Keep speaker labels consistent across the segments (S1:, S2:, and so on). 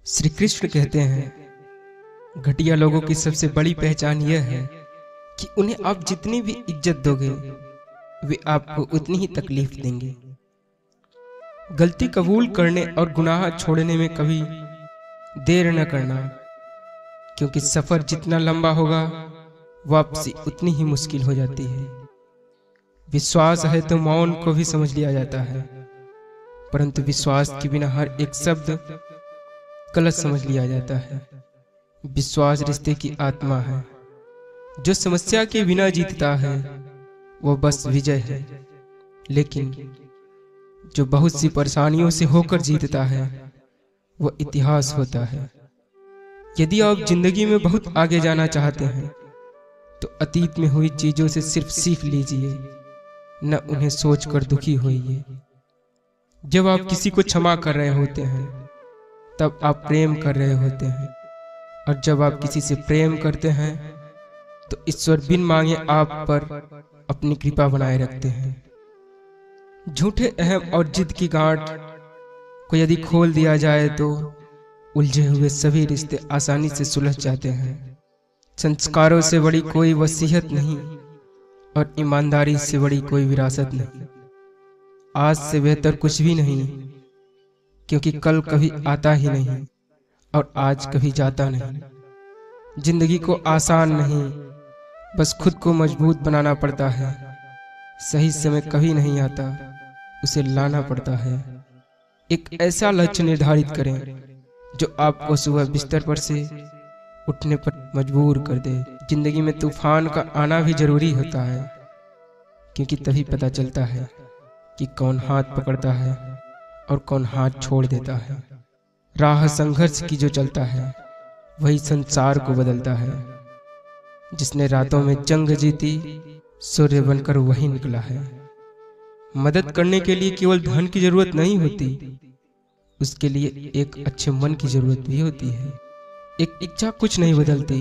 S1: श्री कृष्ण कहते हैं घटिया लोगों की सबसे बड़ी पहचान यह है कि उन्हें आप जितनी भी इज्जत दोगे वे आपको उतनी ही तकलीफ देंगे। गलती कबूल करने और गुनाह छोड़ने में कभी देर न करना, क्योंकि सफर जितना लंबा होगा वापसी उतनी ही मुश्किल हो जाती है। विश्वास है तो मौन को भी समझ लिया जाता है, परंतु विश्वास के बिना हर एक शब्द गलत समझ लिया जाता है। विश्वास रिश्ते की आत्मा है। जो समस्या के बिना जीतता है वो बस विजय है, लेकिन जो बहुत सी परेशानियों से होकर जीतता है वो इतिहास होता है। यदि आप जिंदगी में बहुत आगे जाना चाहते हैं तो अतीत में हुई चीजों से सिर्फ सीख लीजिए, न उन्हें सोचकर दुखी होइए। जब आप किसी को क्षमा कर रहे होते हैं तब आप प्रेम कर रहे होते हैं, और जब आप किसी से प्रेम करते हैं तो ईश्वर बिन मांगे आप पर अपनी कृपा बनाए रखते हैं। झूठे अहम और जिद की गांठ को यदि खोल दिया जाए तो उलझे हुए सभी रिश्ते आसानी से सुलझ जाते हैं। संस्कारों से बड़ी कोई वसीयत नहीं और ईमानदारी से बड़ी कोई विरासत नहीं। आज से बेहतर कुछ भी नहीं, क्योंकि कल कभी आता ही नहीं और आज कभी जाता नहीं। जिंदगी को आसान नहीं, बस खुद को मजबूत बनाना पड़ता है। सही समय कभी नहीं आता, उसे लाना पड़ता है। एक ऐसा लक्ष्य निर्धारित करें जो आपको सुबह बिस्तर पर से उठने पर मजबूर कर दे। जिंदगी में तूफान का आना भी जरूरी होता है, क्योंकि तभी पता चलता है कि कौन हाथ पकड़ता है और कौन हाथ छोड़ देता है। राह संघर्ष की जो चलता है वही संसार को बदलता है। जिसने रातों में जंग जीती सूर्य बनकर वही निकला है। मदद करने के लिए केवल धन की जरूरत नहीं होती, उसके लिए एक अच्छे मन की जरूरत भी होती है। एक इच्छा कुछ नहीं बदलती,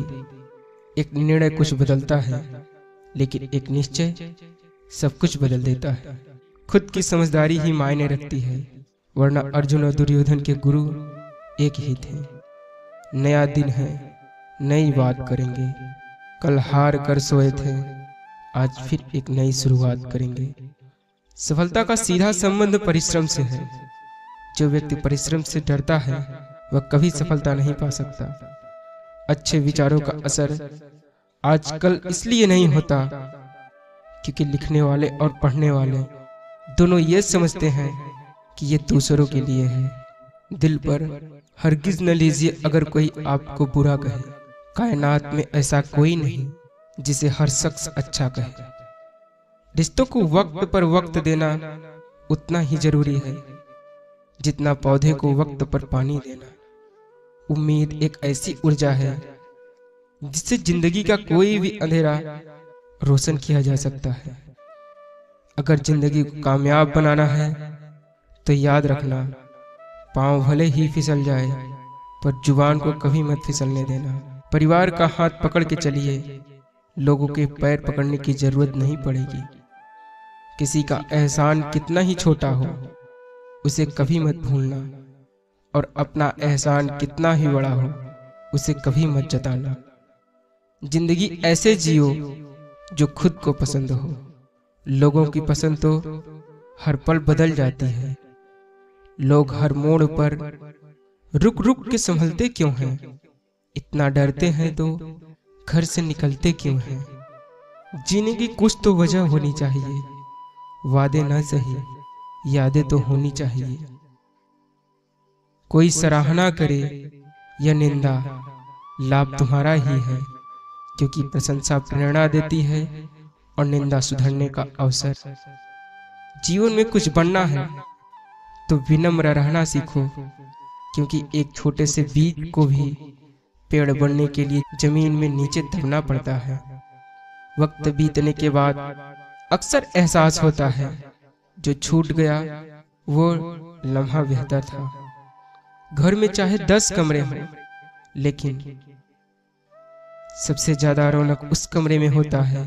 S1: एक निर्णय कुछ बदलता है, लेकिन एक निश्चय सब कुछ बदल देता है। खुद की समझदारी ही मायने रखती है, वरना अर्जुन और दुर्योधन के गुरु एक ही थे। नया दिन है, नई बात करेंगे। कल हार कर सोए थे, आज फिर एक नई शुरुआत करेंगे। सफलता का सीधा संबंध परिश्रम से है। जो व्यक्ति परिश्रम से डरता है वह कभी सफलता नहीं पा सकता। अच्छे विचारों का असर आजकल इसलिए नहीं होता क्योंकि लिखने वाले और पढ़ने वाले दोनों ये समझते हैं कि ये दूसरों के लिए है। दिल पर हरगिज न लीजिए अगर कोई आपको बुरा कहे। कायनात में ऐसा कोई नहीं जिसे हर शख्स अच्छा कहे। रिश्तों को वक्त पर वक्त देना उतना ही जरूरी है जितना पौधे को वक्त पर पानी देना। उम्मीद एक ऐसी ऊर्जा है जिससे जिंदगी का कोई भी अंधेरा रोशन किया जा सकता है। अगर जिंदगी को कामयाब बनाना है तो याद रखना, पांव भले ही फिसल जाए पर जुबान को कभी मत फिसलने देना। परिवार का हाथ पकड़ के चलिए, लोगों के पैर पकड़ने की जरूरत नहीं पड़ेगी। किसी का एहसान कितना ही छोटा हो उसे कभी मत भूलना, और अपना एहसान कितना ही बड़ा हो उसे कभी मत जताना। जिंदगी ऐसे जियो जो खुद को पसंद हो। लोगों की पसंद तो हर पल बदल जाती है। लोग हर मोड़ पर रुक रुक के संभलते क्यों हैं? इतना डरते हैं तो घर से निकलते क्यों हैं? जीने की कुछ तो वजह होनी चाहिए। वादे ना सही, यादें तो होनी चाहिए। कोई सराहना करे या निंदा, लाभ तुम्हारा ही है, क्योंकि प्रशंसा प्रेरणा देती है और निंदा सुधरने का अवसर। जीवन में कुछ बनना है तो विनम्र रहना सीखो, क्योंकि एक छोटे से बीज को भी पेड़ बनने के लिए जमीन में नीचे दबना पड़ता है। वक्त बीतने के बाद अक्सर एहसास होता है जो छूट गया वो लम्हा बेहतर था। घर में चाहे 10 कमरे हों, लेकिन सबसे ज्यादा रौनक उस कमरे में होता है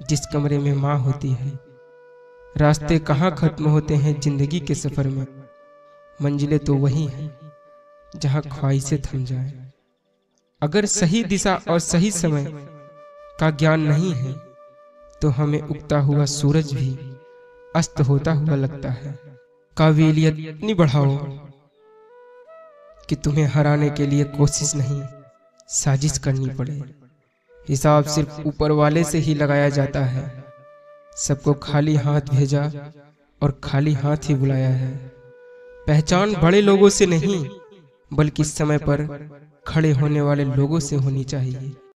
S1: जिस कमरे में माँ होती है। रास्ते कहाँ खत्म होते हैं जिंदगी के सफर में, मंजिलें तो वही हैं जहां ख्वाहिशें थम जाए। अगर सही दिशा और सही समय का ज्ञान नहीं है तो हमें उगता हुआ सूरज भी अस्त होता हुआ लगता है। काबिलियत इतनी बढ़ाओ कि तुम्हें हराने के लिए कोशिश नहीं, साजिश करनी पड़े। हिसाब सिर्फ ऊपर वाले से ही लगाया जाता है। सबको खाली हाथ भेजा और खाली हाथ ही बुलाया है। पहचान बड़े लोगों से नहीं बल्कि समय पर खड़े होने वाले लोगों से होनी चाहिए।